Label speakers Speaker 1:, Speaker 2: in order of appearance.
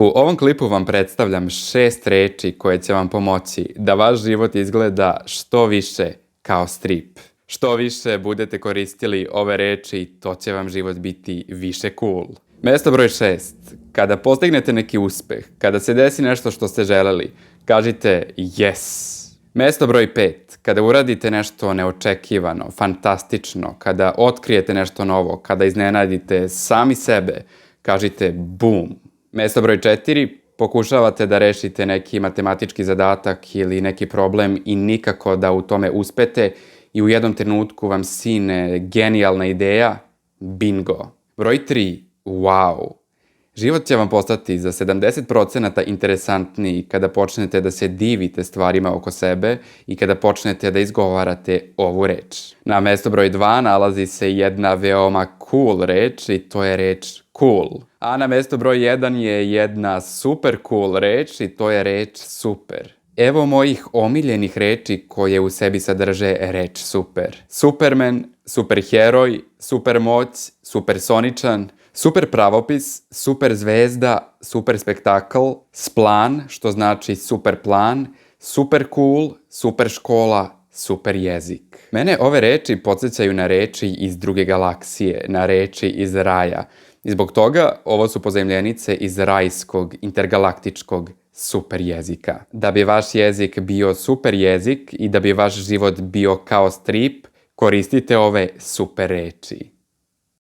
Speaker 1: U ovom klipu vam predstavljam 6 reči koje će vam pomoći da vaš život izgleda što više kao strip. Što više budete koristili ove reči, to će vam život biti više cool. Mesto broj 6. Kada postignete neki uspeh, kada se desi nešto što ste želeli, kažite yes. Mesto broj 5. Kada uradite nešto neočekivano, fantastično, kada otkrijete nešto novo, kada iznenadite sami sebe, kažite boom. Mesto broj 4. Pokušavate da rešite neki matematički zadatak ili neki problem i nikako da u tome uspete i u jednom trenutku vam sine genijalna ideja, bingo. Broj 3. Wow. Život će vam postati za 70% interesantniji kada počnete da se divite stvarima oko sebe i kada počnete da izgovarate ovu reč. Na mesto broj 2 nalazi se jedna veoma cool reč i to je reč cool. A na mesto broj 1 je jedna super cool reč i to je reč super. Evo mojih omiljenih reči koje u sebi sadrže reč super. Superman, superheroj, supermoć, supersoničan, super pravopis, super zvezda, super spektakl, splan, što znači super plan, super cool, super škola, super jezik. Mene ove reči podsjećaju na reči iz druge galaksije, na reči iz raja. I zbog toga ovo su pozajmljenice iz rajskog, intergalaktičkog super jezika. Da bi vaš jezik bio super jezik i da bi vaš život bio kao strip, koristite ove super reči.